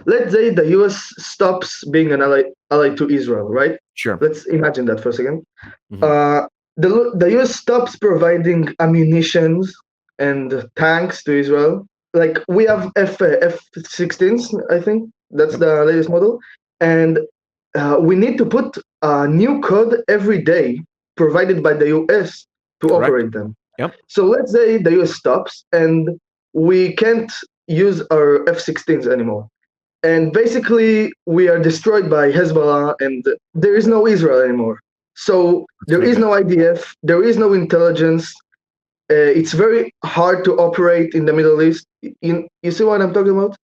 let's say the U.S. stops being an ally to Israel, right? Sure. Let's imagine that for a second. Mm-hmm. The U.S. stops providing ammunitions and tanks to Israel. Like we have F-16s, I think that's the latest model, and we need to put a new code every day provided by the U.S. to Correct. operate them. Yep. So let's say the U.S. stops and we can't use our F-16s anymore. And basically, we are destroyed by Hezbollah, and there is no Israel anymore. So there is no IDF, there is no intelligence. It's very hard to operate in the Middle East. You see what I'm talking about?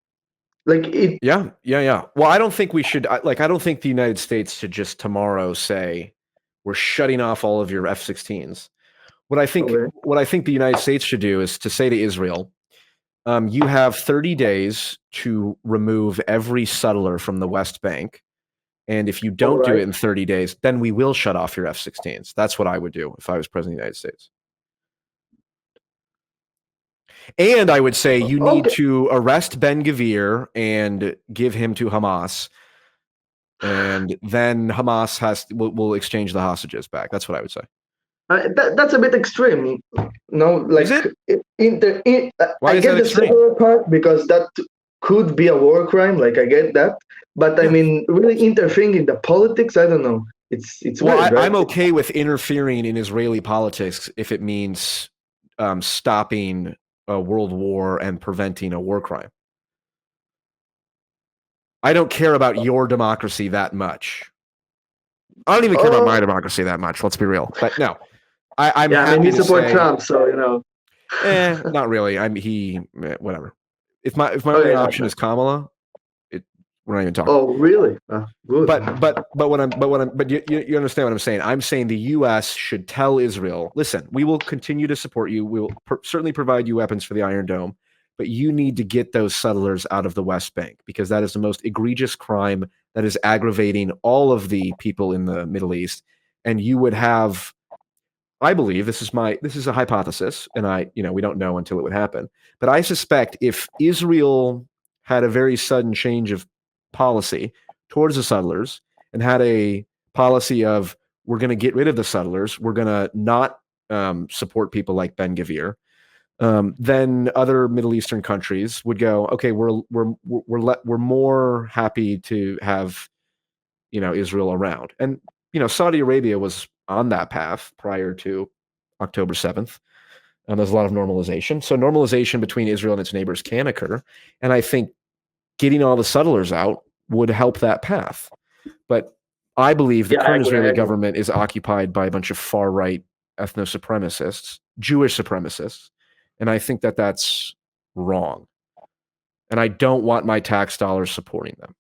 Like it. Yeah. Well, I don't think we should. I don't think the United States should just tomorrow say we're shutting off all of your F-16s. What I think the United States should do is to say to Israel, you have 30 days to remove every settler from the West Bank. And if you don't do it in 30 days, then we will shut off your F-16s. That's what I would do if I was president of the United States. And I would say you need to arrest Ben-Gvir and give him to Hamas. And then Hamas will exchange the hostages back. That's what I would say. That's a bit extreme. No, like is it? I get the settler part because that could be a war crime. Like I get that, but I mean, really interfering in the politics, I don't know. It's well, weird, right? I'm okay with interfering in Israeli politics if it means stopping a world war and preventing a war crime. I don't care about your democracy that much. I don't even care about my democracy that much. Let's be real. But no, I'm happy you support Trump, so you know. Not really. Whatever. If my only option is Kamala, we're not even talking. Oh, really? Good. But you understand what I'm saying? I'm saying the U.S. should tell Israel, listen, we will continue to support you. We will certainly provide you weapons for the Iron Dome, but you need to get those settlers out of the West Bank because that is the most egregious crime that is aggravating all of the people in the Middle East. And you would have, I believe, this is a hypothesis, and we don't know until it would happen. But I suspect if Israel had a very sudden change of policy towards the settlers and had a policy of we're going to get rid of the settlers, we're going to not support people like Ben-Gvir, then other Middle Eastern countries would go, okay, we're more happy to have Israel around. And Saudi Arabia was on that path prior to October 7th. And there's a lot of normalization. So normalization between Israel and its neighbors can occur. And I think getting all the settlers out would help that path. But I believe the current Israeli government is occupied by a bunch of far-right ethno-supremacists, Jewish supremacists. And I think that that's wrong. And I don't want my tax dollars supporting them.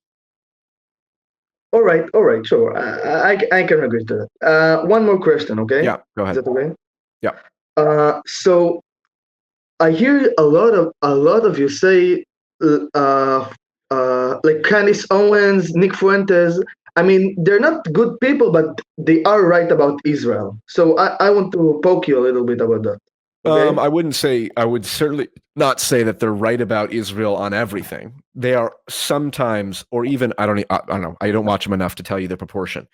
All right, sure. I can agree to that. One more question, okay? Yeah, go ahead. Is that okay? Yeah. So I hear a lot of you say like Candace Owens, Nick Fuentes. I mean, they're not good people, but they are right about Israel. So I want to poke you a little bit about that. Okay? I would certainly not say that they're right about Israel on everything. They are sometimes, or even, I don't know. I don't watch them enough to tell you the proportion,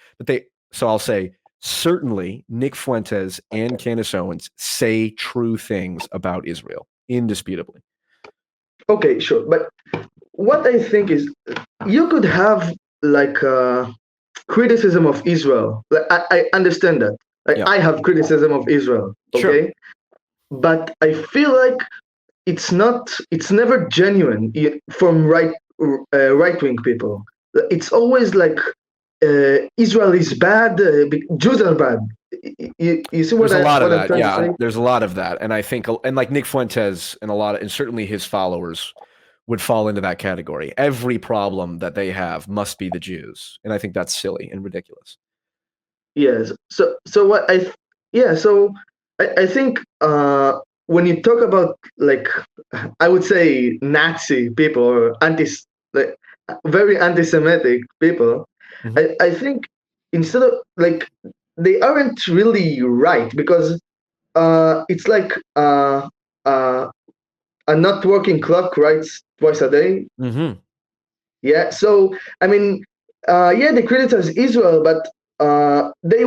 so I'll say certainly Nick Fuentes and Candace Owens say true things about Israel, indisputably. Okay, sure. But what I think is you could have like criticism of Israel. Like I understand that. Like I have criticism of Israel. Okay. Sure. But I feel like it's never genuine from right-wing people. It's always like Israel is bad, Jews are bad. You see what there's a lot of that? Yeah, there's a lot of that, and I think, and like Nick Fuentes and certainly his followers would fall into that category. Every problem that they have must be the Jews, and I think that's silly and ridiculous. Yes. So what I think when you talk about, like, I would say Nazi people or very anti-Semitic people, I think instead of, like, they aren't really right because it's like a not working clock writes twice a day. Mm-hmm. Yeah. So I mean, yeah, they criticize Israel, but they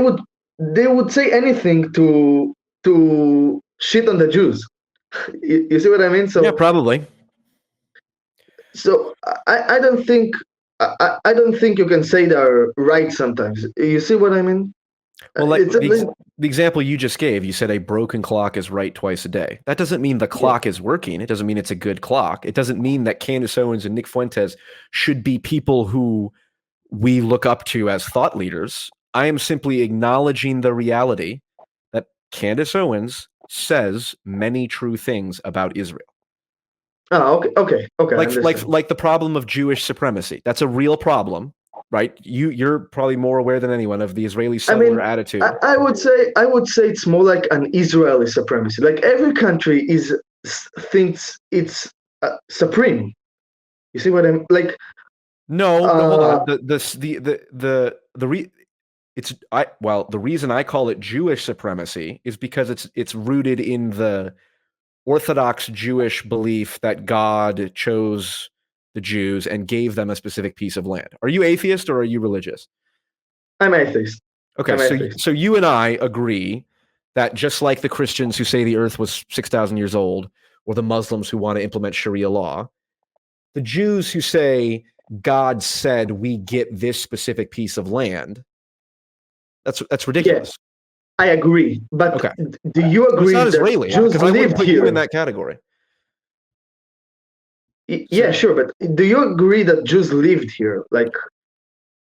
would say anything to shit on the Jews. You see what I mean? Yeah, So probably. so I don't think I don't think you can say they're right sometimes. You see what I mean? Well, like It's a the example you just gave, you said a broken clock is right twice a day. That doesn't mean the yeah. clock is working. It doesn't mean it's a good clock. It doesn't mean that Candace Owens and Nick Fuentes should be people who we look up to as thought leaders. I am simply acknowledging the reality that Candace Owens says many true things about Israel. Oh, okay. I understand. Like the problem of Jewish supremacy. That's a real problem, right? You're probably more aware than anyone of the Israeli I settler mean, attitude. I would say it's more like an Israeli supremacy. Like every country thinks it's supreme. You see what I'm like? No, hold Uh, on. The re it's I well, the reason I call it Jewish supremacy is because it's rooted in the Orthodox Jewish belief that God chose the Jews and gave them a specific piece of land. Are you atheist or are you religious? I'm atheist. Okay, I'm atheist. so you and I agree that just like the Christians who say the earth was 6,000 years old, or the Muslims who want to implement Sharia law, the Jews who say God said we get this specific piece of land, that's Yeah, ridiculous. I agree. But Okay, do you so it's agree not that Israeli Jews because I wouldn't lived put you in here? that category. Yeah, So sure. But do you agree that Jews lived here like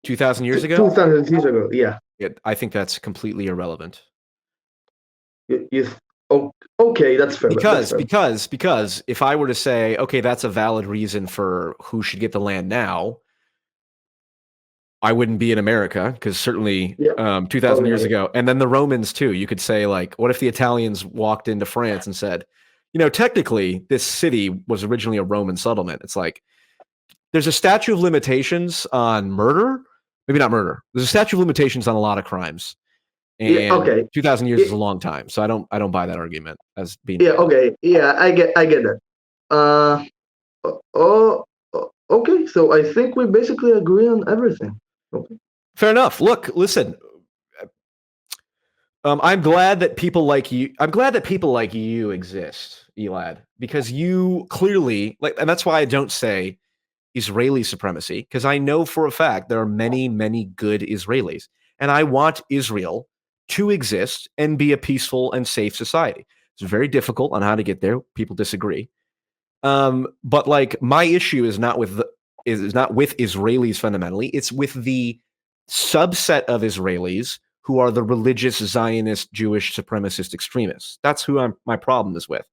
2,000 years ago, 2,000 years ago? Yeah. I think that's completely irrelevant. You oh, okay, that's fair. That's fair. Because if I were to say, okay, that's a valid reason for who should get the land now, I wouldn't be in America because certainly Yeah. 2,000 Oh years yeah. ago, and then the Romans too. You could say like, what if the Italians walked into France and said, technically this city was originally a Roman settlement. It's like there's a statute of limitations on murder, maybe not murder. There's a statute of limitations on a lot of crimes, Yeah. and Okay. 2,000 years Yeah. is a long time. So I don't buy that argument as being Yeah. valid. Okay. Yeah. I get that. Uh. Oh. Okay. So I think we basically agree on everything. Okay. Fair enough. Look, listen. I'm glad that people like you. I'm glad that people like you exist, Elad, because you clearly like, and that's why I don't say Israeli supremacy, because I know for a fact there are many, many good Israelis, and I want Israel to exist and be a peaceful and safe society. It's very difficult on how to get there. People disagree, but like my issue is not with Israelis fundamentally. It's with the subset of Israelis who are the religious Zionist Jewish supremacist extremists. That's who my problem is with.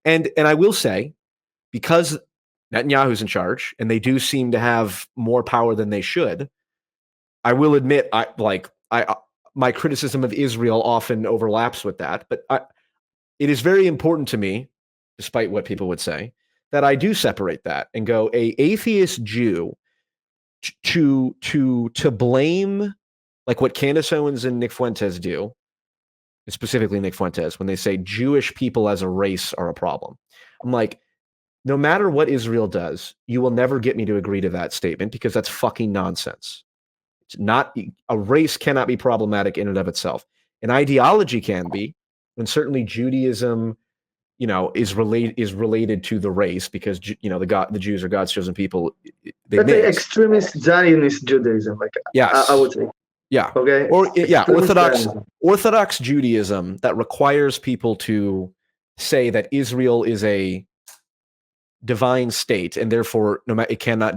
And I will say, because Netanyahu's in charge and they do seem to have more power than they should, I will admit I my criticism of Israel often overlaps with that, but it is very important to me, despite what people would say, that I do separate that and go a atheist Jew to blame like what Candace Owens and Nick Fuentes do, specifically Nick Fuentes, when they say Jewish people as a race are a problem. I'm like, no matter what Israel does, you will never get me to agree to that statement because that's fucking nonsense. It's not a race cannot be problematic in and of itself. An ideology can be, and certainly Judaism, is related to the race because the Jews are God's chosen people. They Let's say mix. extremist Zionist Judaism. Like I Yes. would say. Yeah. Okay. Or yeah, Extremist Zionism. Orthodox Judaism that requires people to say that Israel is a divine state and therefore no matter it cannot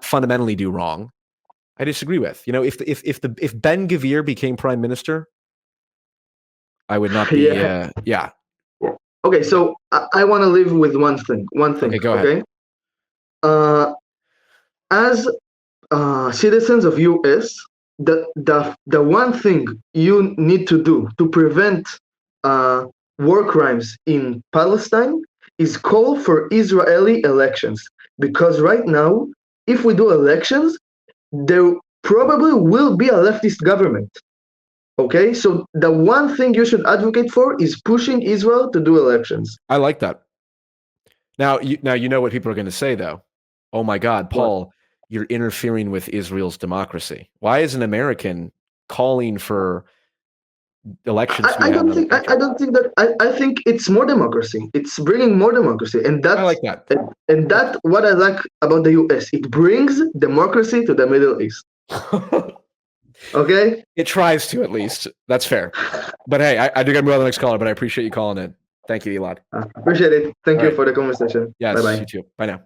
fundamentally do wrong. I disagree with. If Ben Gvir became prime minister, I would not be Yeah. yeah. Okay. So I want to live with one thing. One thing. Okay, go ahead. Okay. Uh, as citizens of US, the one thing you need to do to prevent war crimes in Palestine is call for Israeli elections. Because right now, if we do elections, there probably will be a leftist government. Okay, so the one thing you should advocate for is pushing Israel to do elections. I like that. Now you know what people are going to say though. Oh my God, Paul, you're interfering with Israel's democracy. Why is an American calling for elections to be had in another country? I don't think that I think it's more democracy. It's bringing more democracy, and I like that. and that what I like about the US. It brings democracy to the Middle East. Okay. It tries to, at least. That's fair. But hey, I do got to move on to the next caller, but I appreciate you calling in. Thank you, Elad. Appreciate it. Thank All you right. for the conversation. Yes, Bye bye. you too. Bye now.